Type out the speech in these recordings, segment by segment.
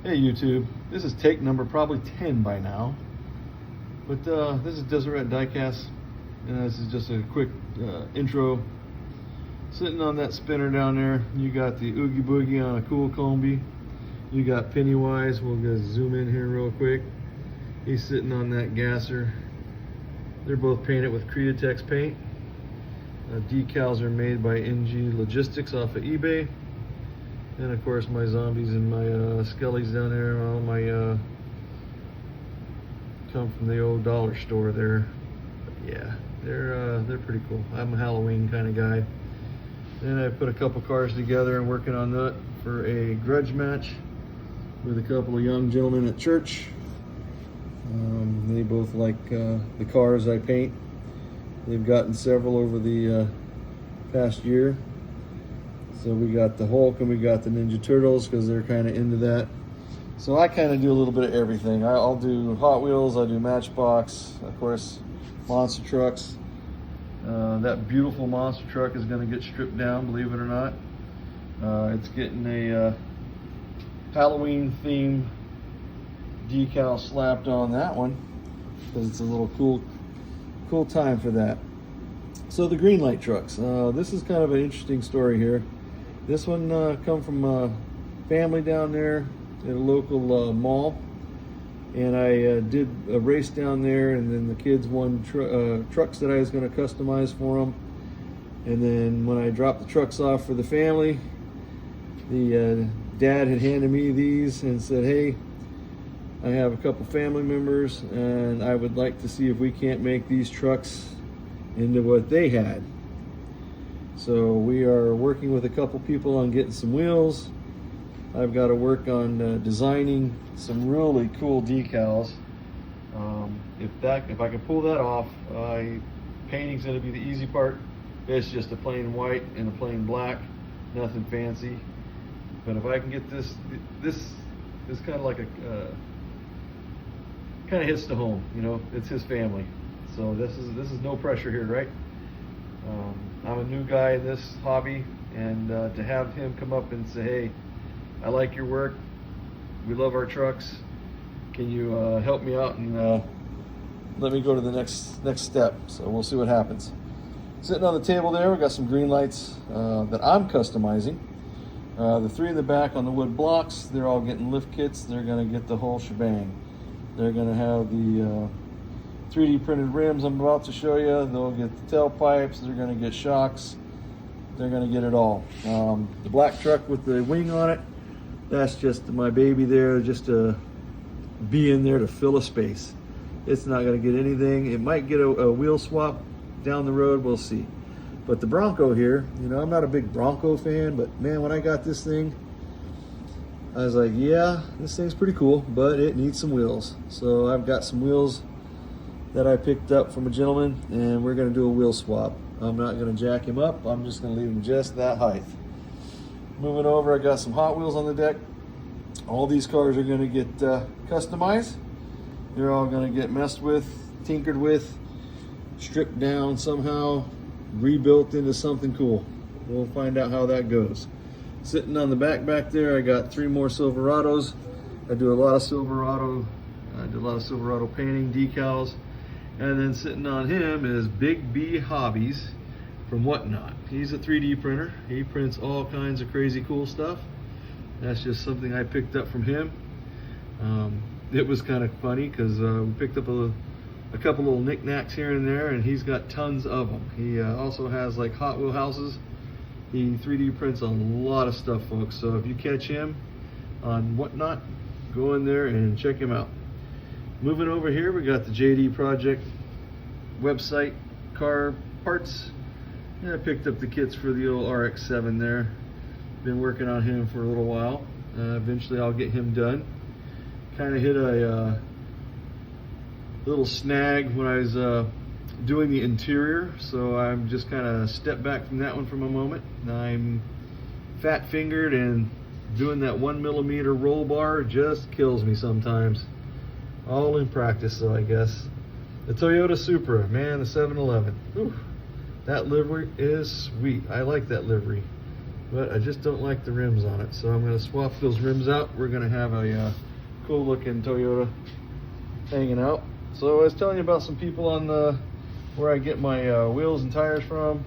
Hey YouTube, this is take number probably 10 by now, but this is DesertRatDiecast, and this is just a quick intro. Sitting on that spinner down there, you got the Oogie Boogie on a cool combi. You got Pennywise. We'll just zoom in here real quick. He's sitting on that gasser. They're both painted with Createx paint. Decals are made by NG Logistics off of eBay. And of course my zombies and my skellies down there, all my come from the old dollar store there. But yeah, they're pretty cool. I'm a Halloween kind of guy. Then I put a couple cars together and working on that for a grudge match with a couple of young gentlemen at church. They both like the cars I paint. They've gotten several over the past year. So we got the Hulk and we got the Ninja Turtles because they're kind of into that. So I kind of do a little bit of everything. I'll do Hot Wheels, I'll do Matchbox, of course, monster trucks. That beautiful monster truck is going to get stripped down, believe it or not. It's getting a Halloween themed decal slapped on that one because it's a little cool time for that. So the green light trucks. This is kind of an interesting story here. This one come from a family down there at a local mall, and I did a race down there, and then the kids won trucks that I was going to customize for them. And then when I dropped the trucks off for the family, the dad had handed me these and said, hey, I have a couple family members and I would like to see if we can't make these trucks into what they had. So we are working with a couple people on getting some wheels. I've got to work on designing some really cool decals. If I can pull that off, painting's going to be the easy part. It's just a plain white and a plain black, nothing fancy. But if I can get this kind of like a kind of hits to home, you know, it's his family. So this is no pressure here, right? I'm a new guy in this hobby, and to have him come up and say, hey, I like your work, we love our trucks, can you help me out and let me go to the next step? So we'll see what happens. Sitting on the table there, we got some green lights that I'm customizing. The three in the back on the wood blocks, they're all getting lift kits. They're going to get the whole shebang. They're going to have the 3D printed rims I'm about to show you. They'll get the tailpipes. They're going to get shocks. They're going to get it all. The black truck with the wing on it, that's just my baby there, just to be in there to fill a space. It's not going to get anything. It might get a wheel swap down the road. We'll see. But the Bronco here, you know, I'm not a big Bronco fan, but man, when I got this thing, I was like, yeah, this thing's pretty cool, but it needs some wheels. So I've got some wheels that I picked up from a gentleman, and we're going to do a wheel swap. I'm not going to jack him up. I'm just going to leave him just that height. Moving over, I got some Hot Wheels on the deck. All these cars are going to get customized. They're all going to get messed with, tinkered with, stripped down somehow, rebuilt into something cool. We'll find out how that goes. Sitting on the back there, I got 3 more Silverados. I do a lot of Silverado painting, decals. And then sitting on him is Big B Hobbies from Whatnot. He's a 3D printer. He prints all kinds of crazy cool stuff. That's just something I picked up from him. It was kind of funny because we picked up a couple little knickknacks here and there, and he's got tons of them. He also has like Hot Wheel houses. He 3D prints a lot of stuff, folks. So if you catch him on Whatnot, go in there and check him out. Moving over here, we got the JD Project website, car parts. And I picked up the kits for the old RX-7 there. Been working on him for a little while. Eventually I'll get him done. Kind of hit a little snag when I was doing the interior, so I'm just kind of stepped back from that one for a moment. I'm fat fingered, and doing that 1mm roll bar just kills me sometimes. All in practice, though, I guess. The Toyota Supra, man, the 711. Whew, that livery is sweet. I like that livery. but I just don't like the rims on it. So I'm going to swap those rims out. We're going to have a cool looking Toyota hanging out. So I was telling you about some people on where I get my wheels and tires from.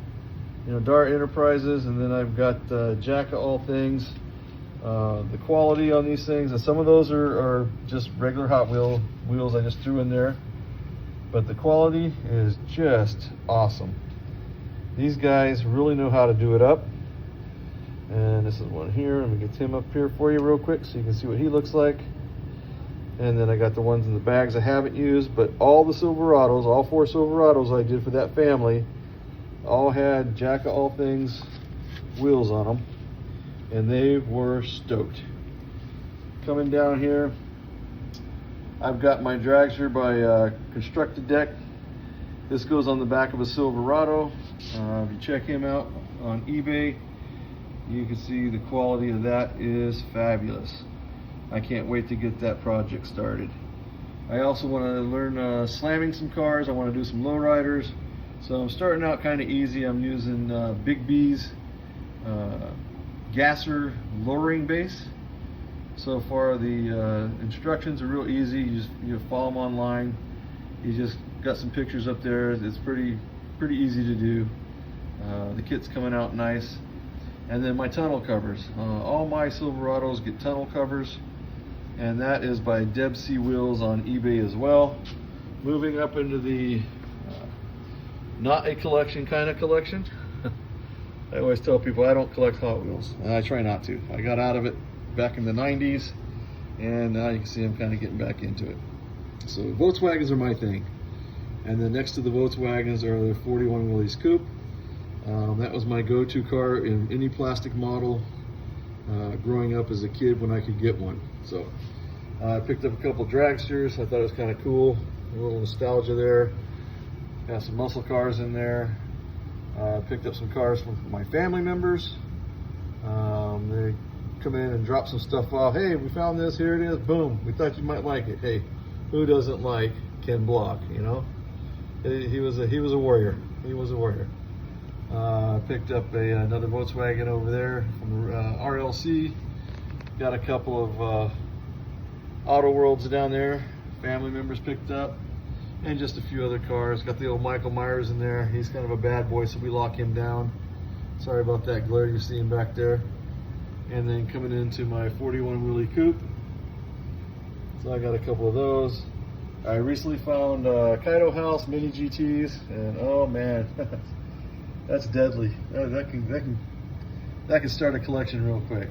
You know, Dart Enterprises, and then I've got Jack of All Things. The quality on these things, and some of those are just regular Hot wheels I just threw in there, but the quality is just awesome. These guys really know how to do it up. And this is one here. Let me get him up here for you real quick so you can see what he looks like. And then I got the ones in the bags I haven't used, but all the Silverados, all 4 Silverados I did for that family, all had Jack of All Things wheels on them, and they were stoked. Coming down here, I've got my dragster by Constructed Deck. This goes on the back of a Silverado. If you check him out on eBay, you can see the quality of that is fabulous. I can't wait to get that project started. I also want to learn slamming some cars. I want to do some lowriders. So I'm starting out kind of easy. I'm using Big B's gasser lowering base. So far the instructions are real easy. You follow them online. You just got some pictures up there. It's pretty easy to do. The kit's coming out nice. And then my tunnel covers. All my Silverados get tunnel covers, and that is by Deb C Wheels on eBay as well. Moving up into the not a collection kind of collection. I always tell people I don't collect Hot Wheels, and I try not to. I got out of it back in the 90s, and now you can see I'm kind of getting back into it. So Volkswagens are my thing. And then next to the Volkswagens are the 41 Willys Coupe. That was my go-to car in any plastic model growing up as a kid when I could get one. So I picked up a couple dragsters. I thought it was kind of cool. A little nostalgia there. Got some muscle cars in there. Picked up some cars from my family members. They come in and drop some stuff off. Hey, we found this, here it is, boom. We thought you might like it. Hey, who doesn't like Ken Block, you know? He was a warrior. He was a warrior. Picked up another Volkswagen over there from RLC. Got a couple of Auto Worlds down there. Family members picked up. And just a few other cars. Got the old Michael Myers in there. He's kind of a bad boy, so we lock him down. Sorry about that glare you're seeing back there. And then coming into my 41 Willys Coupe. So I got a couple of those. I recently found Kaido House Mini GTs, and oh man, that's deadly. That can start a collection real quick.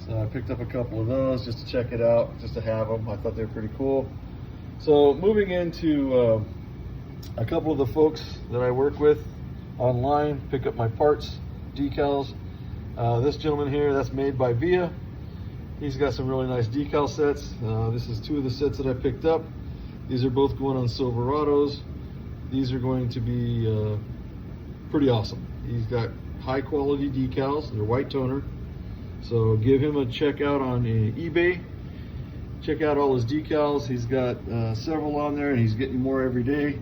So I picked up a couple of those just to check it out, just to have them. I thought they were pretty cool. So moving into a couple of the folks that I work with online, pick up my parts, decals. This gentleman here, that's made by Via. He's got some really nice decal sets. This is 2 of the sets that I picked up. These are both going on Silverados. These are going to be pretty awesome. He's got high quality decals. They're white toner. So give him a check out on eBay. Check out all his decals. He's got several on there, and he's getting more every day.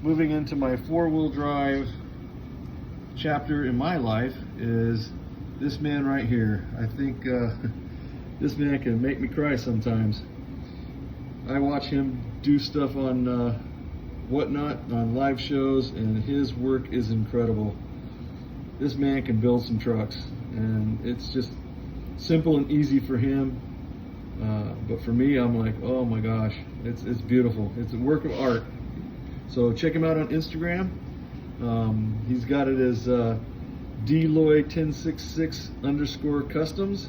Moving into my 4-wheel drive chapter in my life is this man right here. I think this man can make me cry sometimes. I watch him do stuff on Whatnot, on live shows, and his work is incredible. This man can build some trucks, and it's just simple and easy for him. But for me, I'm like, oh my gosh, it's beautiful. It's a work of art. So check him out on Instagram. He's got it as DLoy1066_customs.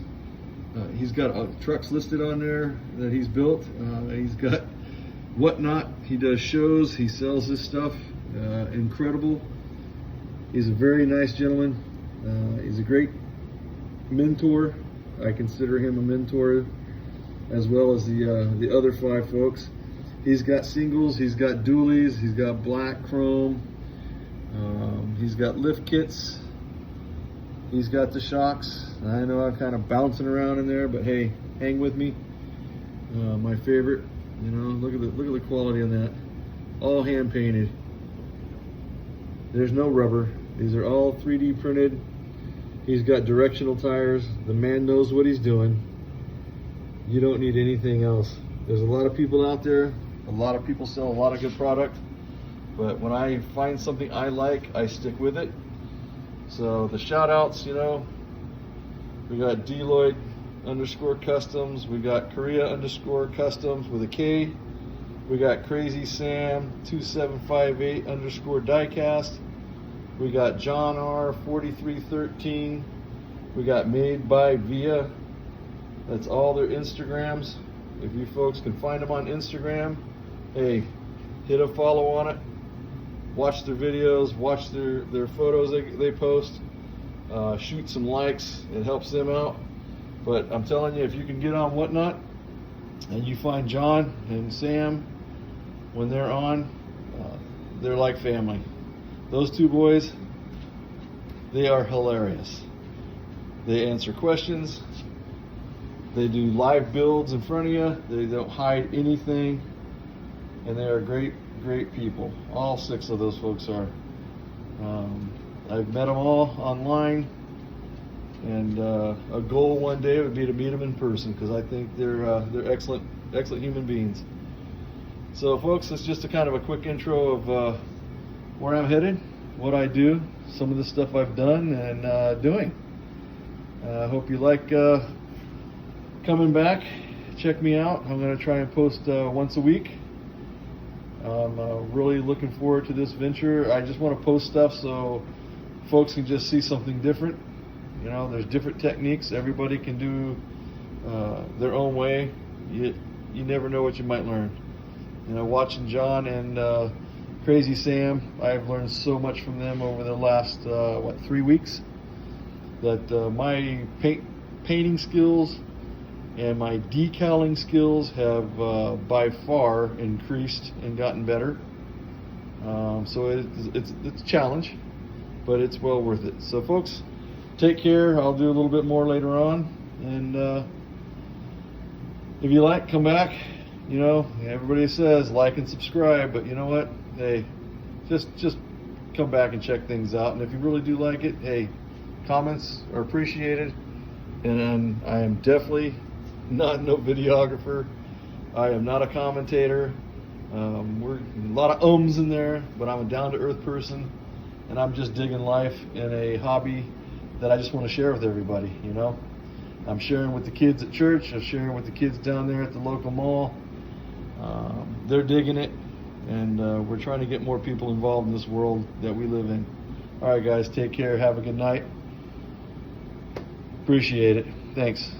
He's got trucks listed on there that he's built. He's got Whatnot. He does shows. He sells his stuff. Incredible. He's a very nice gentleman. He's a great mentor. I consider him a mentor, as well as the other 5 folks. He's got singles, he's got dualies, he's got black chrome, he's got lift kits, he's got the shocks. I know I'm kind of bouncing around in there, but hey, hang with me. My favorite, you know, look at the quality on that. All hand painted. There's no rubber. These are all 3D printed. He's got directional tires. The man knows what he's doing. You don't need anything else. There's a lot of people out there. A lot of people sell a lot of good product. But when I find something I like, I stick with it. So the shout outs, you know, we got Deloitte_customs. We got Korea_customs with a K. We got Crazy Sam 2758_diecast. We got John R 4313. We got Made by Via. That's all their Instagrams. If you folks can find them on Instagram, hey, hit a follow on it. Watch their videos, watch their photos they post. Shoot some likes, it helps them out. But I'm telling you, if you can get on Whatnot and you find John and Sam when they're on, they're like family. Those two boys, they are hilarious. They answer questions. They do live builds in front of you. They don't hide anything. And they are great people. All 6 of those folks are. I've met them all online. And a goal one day would be to meet them in person, because I think they're excellent human beings. So folks, it's just a kind of a quick intro of where I'm headed, what I do, some of the stuff I've done and doing. I hope you like coming back. Check me out. I'm going to try and post once a week. I'm really looking forward to this venture. I just want to post stuff so folks can just see something different. You know, there's different techniques. Everybody can do their own way. You never know what you might learn. You know, watching John and Crazy Sam, I've learned so much from them over the last 3 weeks, that my painting skills and my decaling skills have by far increased and gotten better. So it's a challenge, but it's well worth it. So folks, take care. I'll do a little bit more later on, and if you like, come back. You know, everybody says like and subscribe, but you know what? Hey, just come back and check things out. And if you really do like it, hey, comments are appreciated. And I am definitely not no videographer. I am not a commentator. We're a lot of ums in there, but I'm a down-to-earth person, and I'm just digging life in a hobby that I just want to share with everybody. You know, I'm sharing with the kids at church. I'm sharing with the kids down there at the local mall. They're digging it, and we're trying to get more people involved in this world that we live in. All right, guys, take care. Have a good night. Appreciate it. Thanks.